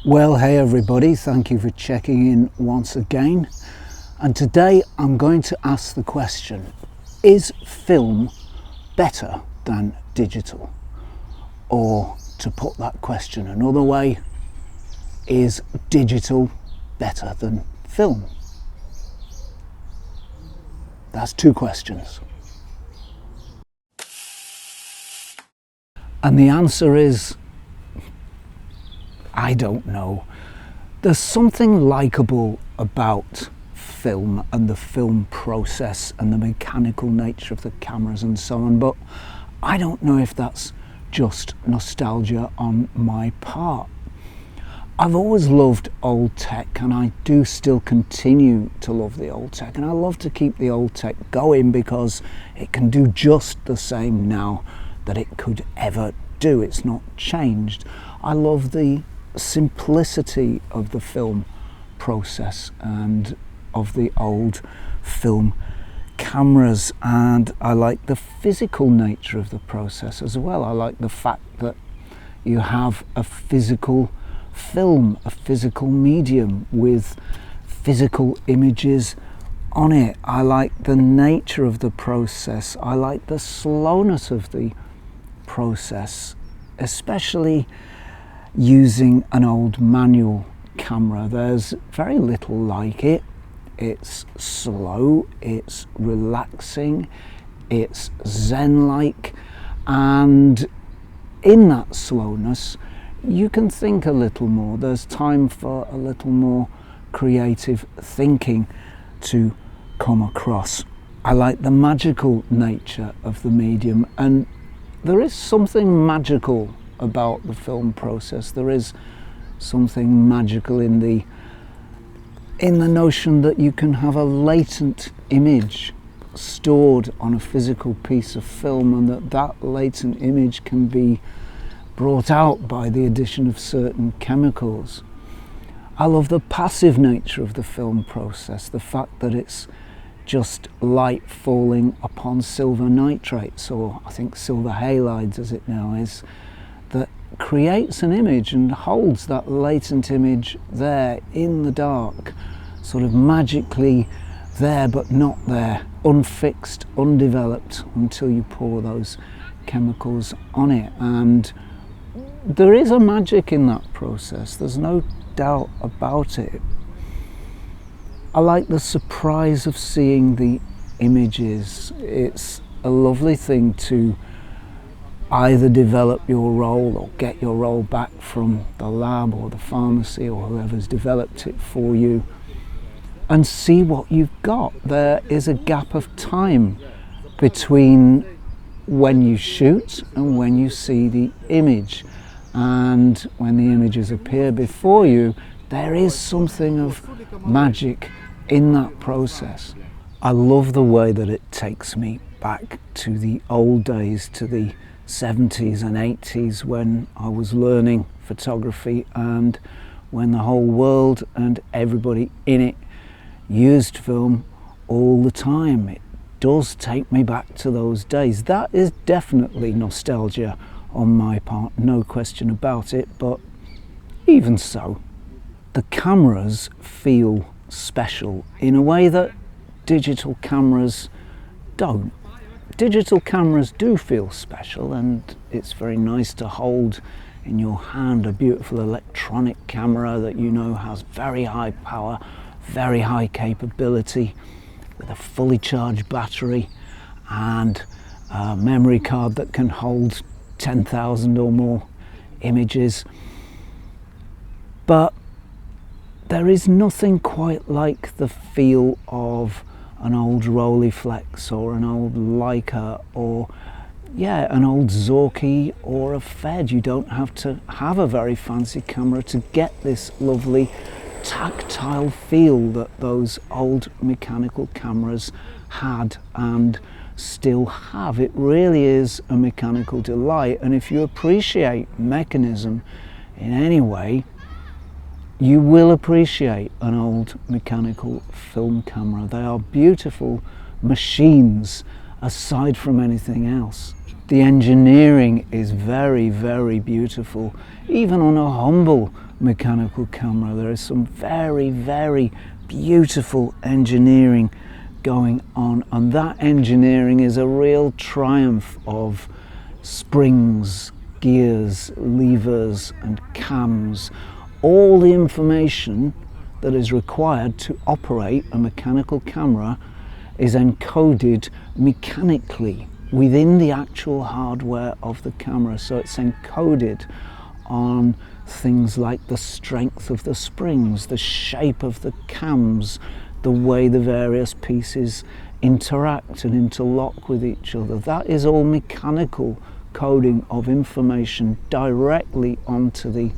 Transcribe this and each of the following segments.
Well, hey everybody, thank you for checking in once again. And today I'm going to ask the question, is film better than digital? Or to put that question another way, is digital better than film? That's two questions. And the answer is, I don't know. There's something likeable about film and the film process and the mechanical nature of the cameras and so on, but I don't know if that's just nostalgia on my part. I've always loved old tech, and I do still continue to love the old tech, and I love to keep the old tech going because it can do just the same now that it could ever do. It's not changed. I love the simplicity of the film process and of the old film cameras, and I like the physical nature of the process as well. I like the fact that you have a physical film, a physical medium with physical images on it. I like the nature of the process. I like the slowness of the process, especially using an old manual camera. There's very little like it. It's slow, it's relaxing, it's zen-like, and in that slowness you can think a little more. There's time for a little more creative thinking to come across. I like the magical nature of the medium, and there is something magical about the film process. There is something magical in the notion that you can have a latent image stored on a physical piece of film, and that latent image can be brought out by the addition of certain chemicals. I love the passive nature of the film process, the fact that it's just light falling upon silver nitrates, or I think silver halides as it now is, that creates an image and holds that latent image there in the dark, sort of magically there but not there, unfixed, undeveloped, until you pour those chemicals on it. And there is a magic in that process, there's no doubt about it. I like the surprise of seeing the images. It's a lovely thing to either develop your role or get your role back from the lab or the pharmacy or whoever's developed it for you and see what you've got. There is a gap of time between when you shoot and when you see the image, and when the images appear before you, there is something of magic in that process. I love the way that it takes me back to the old days, to the 70s and 80s, when I was learning photography and when the whole world and everybody in it used film all the time. It does take me back to those days. That is definitely nostalgia on my part, no question about it, but even so, the cameras feel special in a way that digital cameras don't. Digital cameras do feel special, and it's very nice to hold in your hand a beautiful electronic camera that you know has very high power, very high capability, with a fully charged battery and a memory card that can hold 10,000 or more images. But there is nothing quite like the feel of an old Rolleiflex or an old Leica or an old Zorky or a Fed. You don't have to have a very fancy camera to get this lovely tactile feel that those old mechanical cameras had and still have. It really is a mechanical delight, and if you appreciate mechanism in any way, you will appreciate an old mechanical film camera. They are beautiful machines aside from anything else. The engineering is very, very beautiful, even on a humble mechanical camera. There is some very, very beautiful engineering going on, and that engineering is a real triumph of springs, gears, levers and cams. All the information that is required to operate a mechanical camera is encoded mechanically within the actual hardware of the camera. So it's encoded on things like the strength of the springs, the shape of the cams, the way the various pieces interact and interlock with each other. That is all mechanical coding of information directly onto the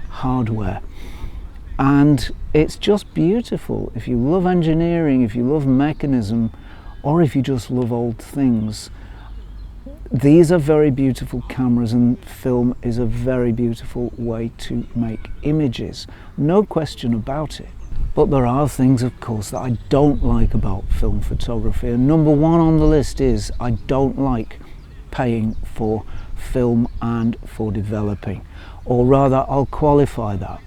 hardware. And it's just beautiful. If you love engineering, if you love mechanism, or if you just love old things, these are very beautiful cameras, and film is a very beautiful way to make images. No question about it. But there are things, of course, that I don't like about film photography. And number one on the list is I don't like paying for film and for developing. Or rather, I'll qualify that.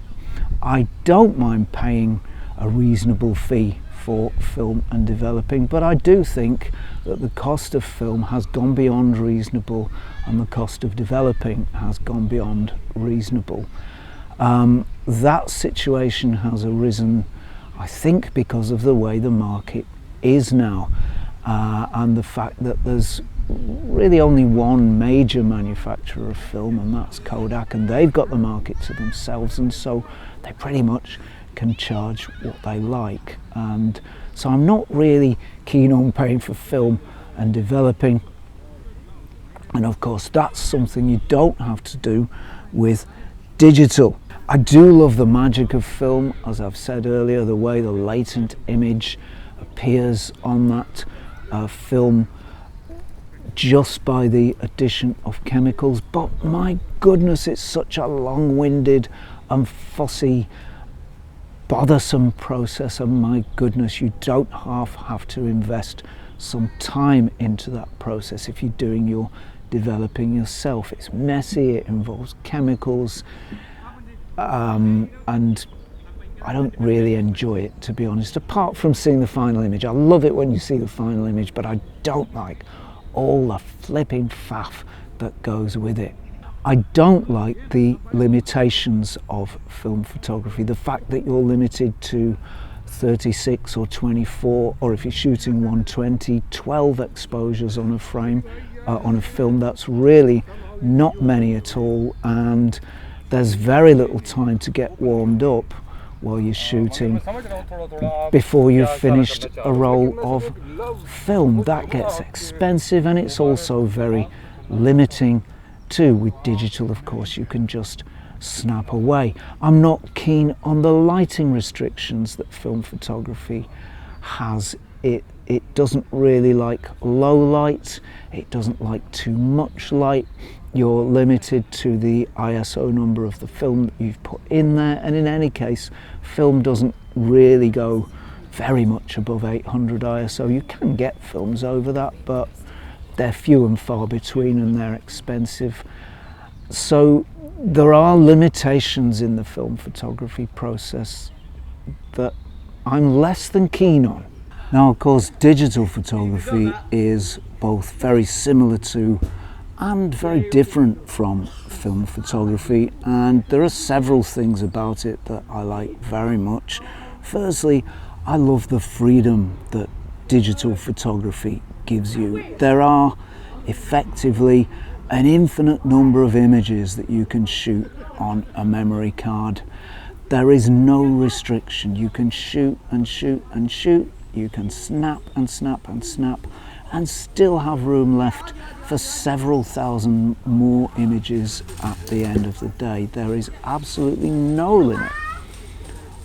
I don't mind paying a reasonable fee for film and developing, but I do think that the cost of film has gone beyond reasonable and the cost of developing has gone beyond reasonable. That situation has arisen, I think, because of the way the market is now, and the fact that there's really only one major manufacturer of film, and that's Kodak, and they've got the market to themselves, and so they pretty much can charge what they like. And so I'm not really keen on paying for film and developing, and of course that's something you don't have to do with digital. I do love the magic of film, as I've said earlier, the way the latent image appears on that film just by the addition of chemicals. But my goodness, it's such a long-winded and fussy, bothersome process, and my goodness, you don't have to invest some time into that process if you're doing your developing yourself. It's messy, it involves chemicals, and I don't really enjoy it, to be honest, apart from seeing the final image. I love it when you see the final image, but I don't like all the flipping faff that goes with it. I don't like the limitations of film photography, the fact that you're limited to 36 or 24, or if you're shooting 120, 12 exposures on a frame, on a film. That's really not many at all, and there's very little time to get warmed up while you're shooting before you've finished a roll of film. That gets expensive, and it's also very limiting too. With digital, of course, you can just snap away. I'm not keen on the lighting restrictions that film photography has. It doesn't really like low light, it doesn't like too much light. You're limited to the ISO number of the film that you've put in there, and in any case, film doesn't really go very much above 800 ISO. You can get films over that, but they're few and far between, and they're expensive. So there are limitations in the film photography process that I'm less than keen on. Now, of course, digital photography is both very similar to and very different from film photography, and there are several things about it that I like very much. Firstly, I love the freedom that digital photography gives you. There are effectively an infinite number of images that you can shoot on a memory card. There is no restriction. You can shoot and shoot and shoot. You can snap and snap and snap and still have room left for several thousand more images at the end of the day. There is absolutely no limit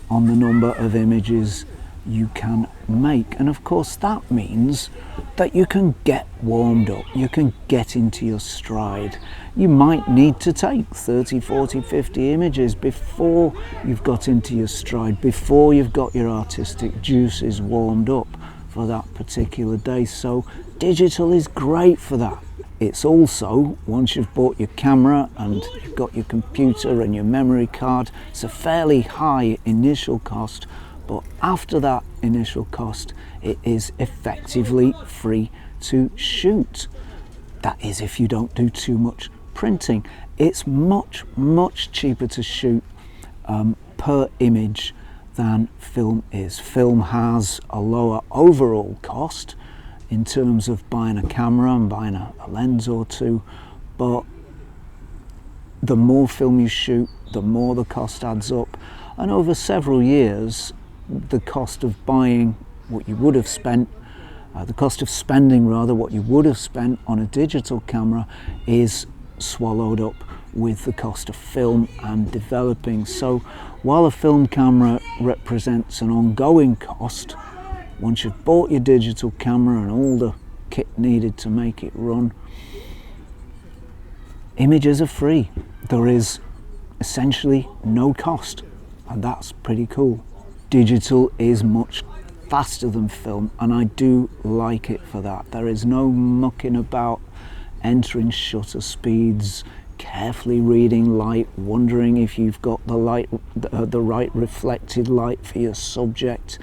on the number of images you can make, and of course that means that you can get warmed up, you can get into your stride. You might need to take 30, 40, 50 images before you've got into your stride, before you've got your artistic juices warmed up for that particular day. So digital is great for that. It's also, once you've bought your camera and you've got your computer and your memory card, it's a fairly high initial cost, but after that initial cost, it is effectively free to shoot. That is if you don't do too much printing. It's much, much cheaper to shoot per image than film is. Film has a lower overall cost in terms of buying a camera and buying a lens or two, but the more film you shoot, the more the cost adds up. And over several years, the cost of buying what you would have spent, the cost of spending rather, what you would have spent on a digital camera is swallowed up with the cost of film and developing. So while a film camera represents an ongoing cost, once you've bought your digital camera and all the kit needed to make it run, images are free. There is essentially no cost, and that's pretty cool. Digital is much faster than film, and I do like it for that. There is no mucking about, entering shutter speeds, carefully reading light, wondering if you've got the right reflected light for your subject,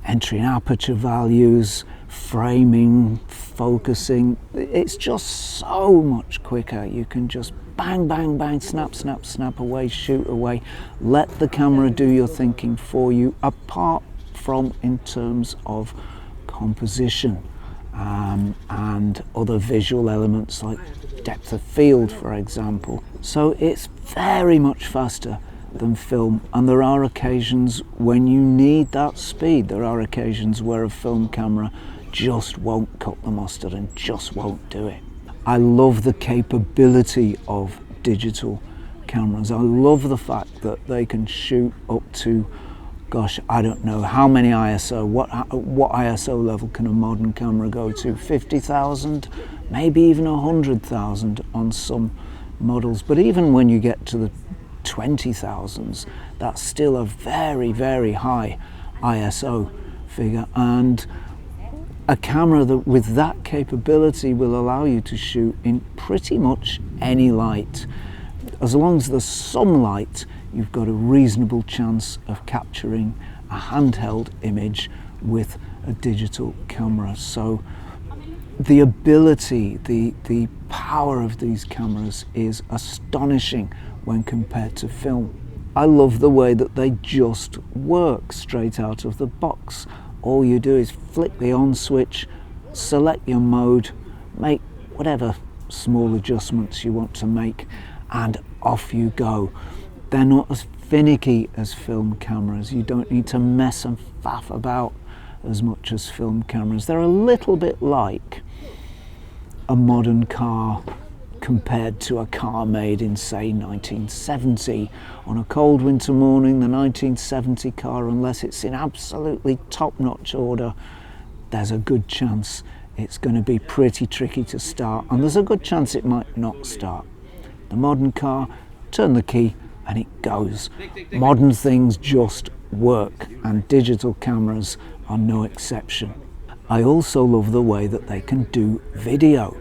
entering aperture values, framing, focusing. It's just so much quicker. You can just bang, bang, bang, snap, snap, snap away, shoot away. Let the camera do your thinking for you, apart from in terms of composition and other visual elements like depth of field, for example. So it's very much faster than film, and there are occasions when you need that speed. There are occasions where a film camera just won't cut the mustard and just won't do it. I love the capability of digital cameras. I love the fact that they can shoot up to, gosh, I don't know how many ISO, what ISO level can a modern camera go to? 50,000, maybe even 100,000 on some models. But even when you get to the 20,000s, that's still a very, very high ISO figure, and a camera that with that capability will allow you to shoot in pretty much any light. As long as there's some light, you've got a reasonable chance of capturing a handheld image with a digital camera. So the ability, the power of these cameras is astonishing when compared to film. I love the way that they just work straight out of the box. All you do is flick the on switch, select your mode, make whatever small adjustments you want to make, and off you go. They're not as finicky as film cameras. You don't need to mess and faff about as much as film cameras. They're a little bit like a modern car compared to a car made in, say, 1970. On a cold winter morning, the 1970 car, unless it's in absolutely top-notch order, there's a good chance it's going to be pretty tricky to start, and there's a good chance it might not start. The modern car, turn the key and it goes. Modern things just work, and digital cameras are no exception. I also love the way that they can do video.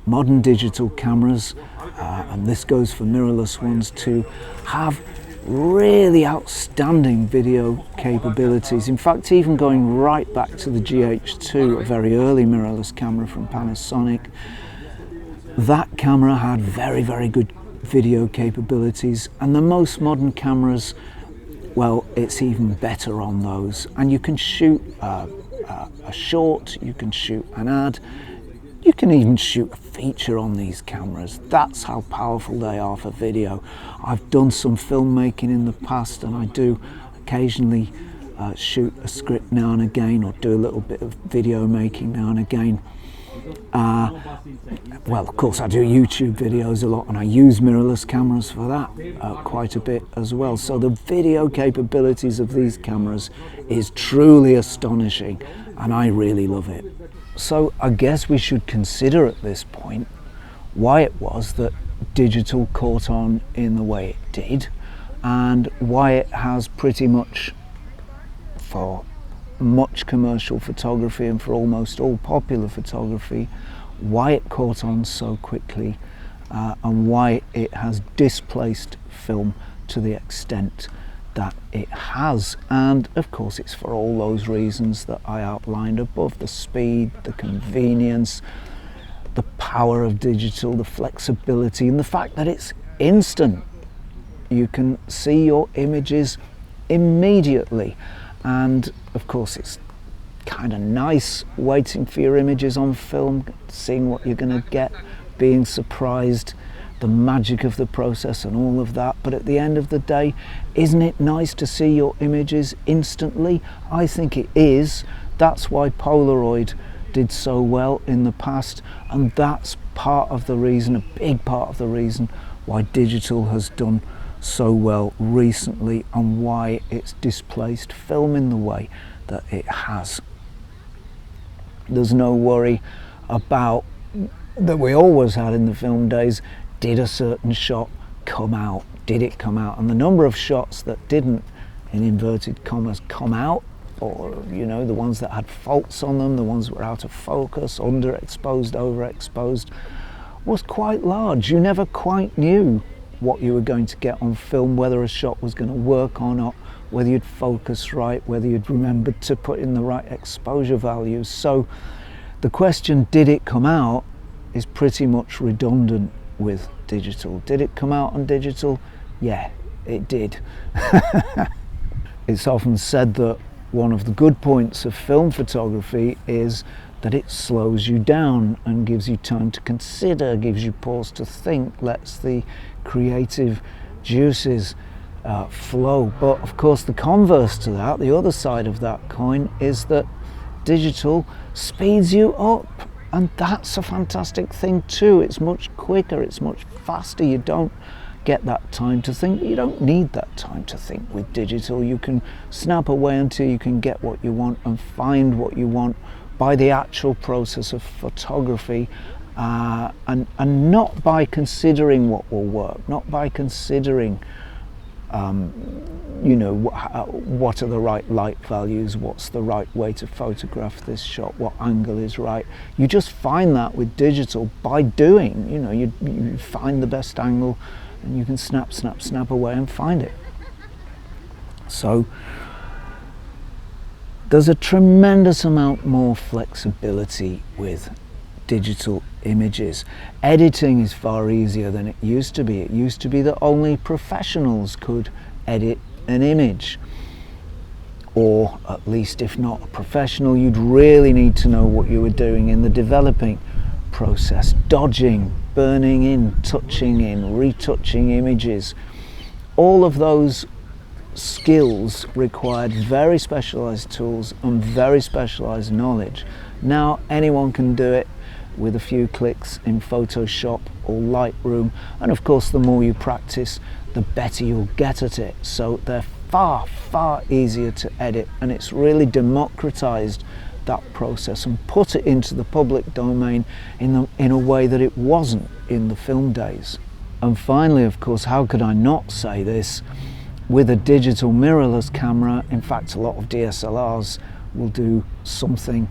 Modern digital cameras, and this goes for mirrorless ones too, have really outstanding video capabilities. In fact, even going right back to the GH2, a very early mirrorless camera from Panasonic, that camera had very, very good video capabilities, and the most modern cameras, well, it's even better on those. And you can shoot a short, you can shoot an ad, you can even shoot a feature on these cameras. That's how powerful they are for video. I've done some filmmaking in the past, and I do occasionally shoot a script now and again, or do a little bit of video making now and again. Well, of course I do YouTube videos a lot, and I use mirrorless cameras for that quite a bit as well. So the video capabilities of these cameras is truly astonishing, and I really love it. So I guess we should consider at this point why it was that digital caught on in the way it did, and why it has pretty much, for much commercial photography and for almost all popular photography, why it caught on so quickly, and why it has displaced film to the extent that it has. And of course it's for all those reasons that I outlined above: the speed, the convenience, the power of digital, the flexibility, and the fact that it's instant. You can see your images immediately, and of course it's kind of nice waiting for your images on film, seeing what you're going to get, being surprised, the magic of the process and all of that. But at the end of the day, isn't it nice to see your images instantly? I think it is. That's why Polaroid did so well in the past, and that's part of the reason, a big part of the reason, why digital has done so well recently, and why it's displaced film in the way that it has. There's no worry about that we always had in the film days: did a certain shot come out? Did it come out? And the number of shots that didn't, in inverted commas, come out, or you know, the ones that had faults on them, the ones that were out of focus, underexposed, overexposed, was quite large. You never quite knew what you were going to get on film, whether a shot was going to work or not, whether you'd focus right, whether you'd remembered to put in the right exposure values. So the question, did it come out, is pretty much redundant with digital. Did it come out on digital? Yeah, it did. It's often said that one of the good points of film photography is that it slows you down and gives you time to consider, gives you pause to think, lets the creative juices flow. But of course the converse to that, the other side of that coin, is that digital speeds you up, and that's a fantastic thing too. It's much quicker, it's much faster. You don't get that time to think. You don't need that time to think with digital. You can snap away until you can get what you want and find what you want by the actual process of photography, and not by considering what will work, not by considering you know, what are the right light values, what's the right way to photograph this shot, what angle is right. You just find that with digital by doing. You know, you find the best angle and you can snap away and find it. So there's a tremendous amount more flexibility with digital images. Editing is far easier than it used to be. It used to be that only professionals could edit an image, or at least if not a professional, you'd really need to know what you were doing in the developing process, dodging, burning in, touching in, retouching images. All of those skills required very specialized tools and very specialized knowledge. Now anyone can do it with a few clicks in Photoshop or Lightroom, and of course the more you practice, the better you'll get at it. So they're far easier to edit, and it's really democratized that process and put it into the public domain in a way that it wasn't in the film days. And finally, of course, how could I not say this, with a digital mirrorless camera, in fact a lot of DSLRs will do something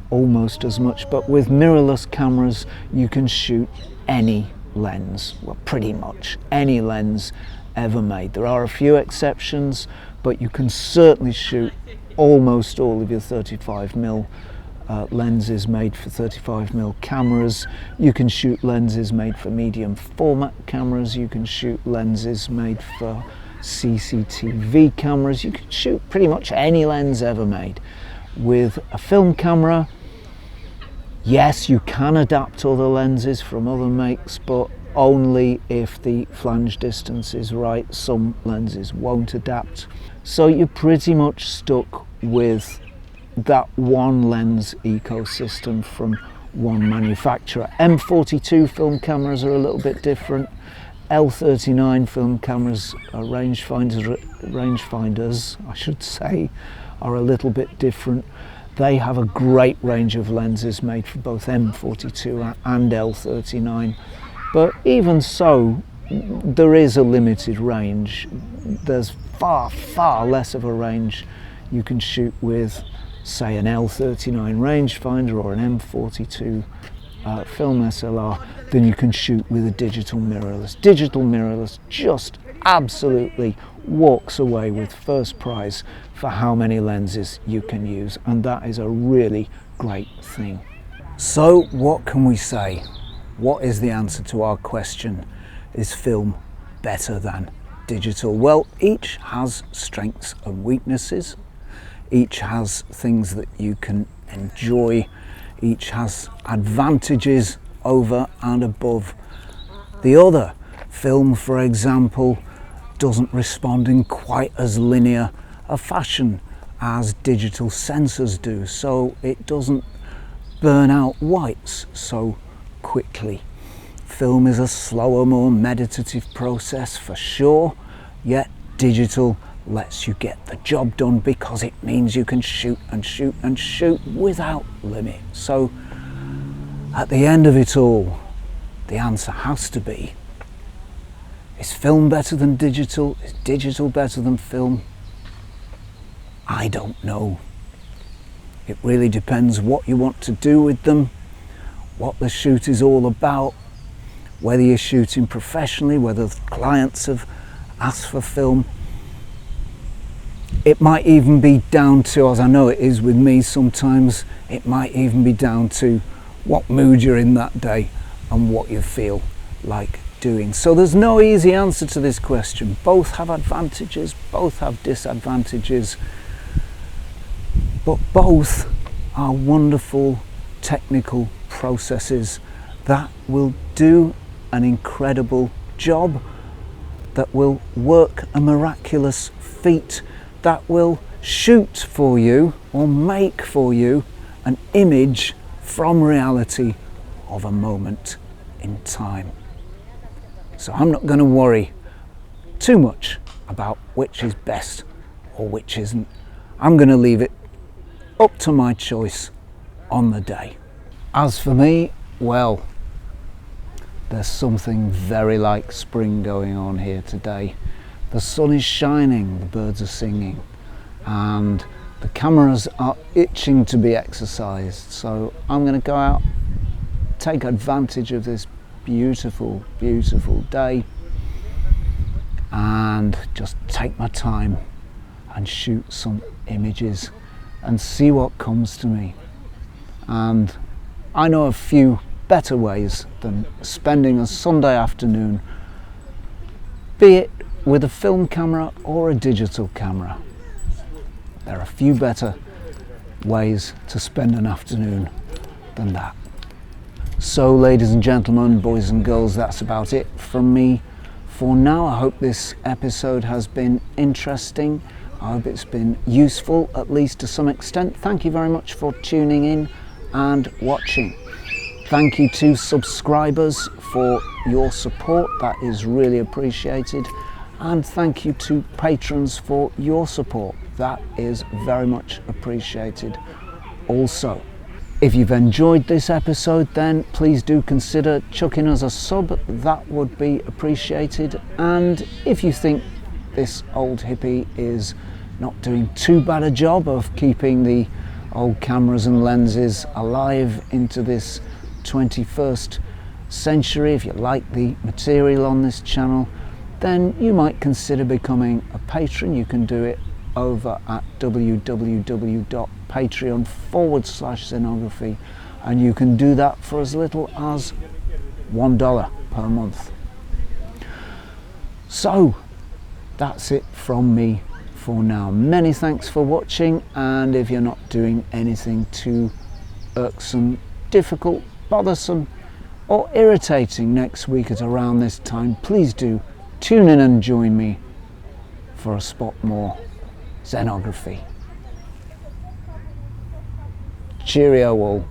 almost as much, but with mirrorless cameras you can shoot any lens, well pretty much any lens ever made. There are a few exceptions, but you can certainly shoot almost all of your 35mm lenses made for 35mm cameras. You can shoot lenses made for medium format cameras, you can shoot lenses made for CCTV cameras, you can shoot pretty much any lens ever made. With a film camera, yes, you can adapt other lenses from other makes, but only if the flange distance is right. Some lenses won't adapt. So you're pretty much stuck with that one lens ecosystem from one manufacturer. M42 film cameras are a little bit different. L39 film cameras, rangefinders, I should say, are a little bit different. They have a great range of lenses made for both M42 and L39, but even so, there is a limited range. There's far less of a range you can shoot with, say, an L39 rangefinder or an M42 film SLR than you can shoot with a digital mirrorless. Digital mirrorless just absolutely walks away with first prize for how many lenses you can use, and that is a really great thing. So what can we say? What is the answer to our question, is film better than digital? Well, each has strengths and weaknesses, each has things that you can enjoy, each has advantages over and above the other. Film, for example, doesn't respond in quite as linear a fashion as digital sensors do, so it doesn't burn out whites so quickly. Film is a slower, more meditative process for sure, yet digital lets you get the job done because it means you can shoot and shoot and shoot without limit. So at the end of it all, the answer has to be, is film better than digital? Is digital better than film? I don't know. It really depends what you want to do with them, what the shoot is all about, whether you're shooting professionally, whether clients have asked for film. It might even be down to, as I know it is with me sometimes, it might even be down to what mood you're in that day and what you feel like doing. So there's no easy answer to this question. Both have advantages, both have disadvantages, but both are wonderful technical processes that will do an incredible job, that will work a miraculous feat, that will shoot for you or make for you an image from reality of a moment in time. So I'm not going to worry too much about which is best or which isn't. I'm going to leave it up to my choice on the day. As for me, well, there's something very like spring going on here today. The sun is shining, the birds are singing, and the cameras are itching to be exercised. So I'm going to go out, take advantage of this beautiful, beautiful day, and just take my time and shoot some images and see what comes to me. And I know a few better ways than spending a Sunday afternoon, be it with a film camera or a digital camera. There are a few better ways to spend an afternoon than that. So ladies and gentlemen, boys and girls, that's about it from me for now. I hope this episode has been interesting. I hope it's been useful, at least to some extent. Thank you very much for tuning in and watching. Thank you to subscribers for your support, that is really appreciated. And thank you to patrons for your support, that is very much appreciated also. If you've enjoyed this episode, then please do consider chucking us a sub, that would be appreciated. And if you think this old hippie is not doing too bad a job of keeping the old cameras and lenses alive into this 21st century, if you like the material on this channel, then you might consider becoming a patron. You can do it over at www.patreon.com/Zenography, and you can do that for as little as $1 per month. So that's it from me for now. Many thanks for watching, and if you're not doing anything too irksome, difficult, bothersome or irritating next week at around this time, please do tune in and join me for a spot more Zenography. Cheerio all.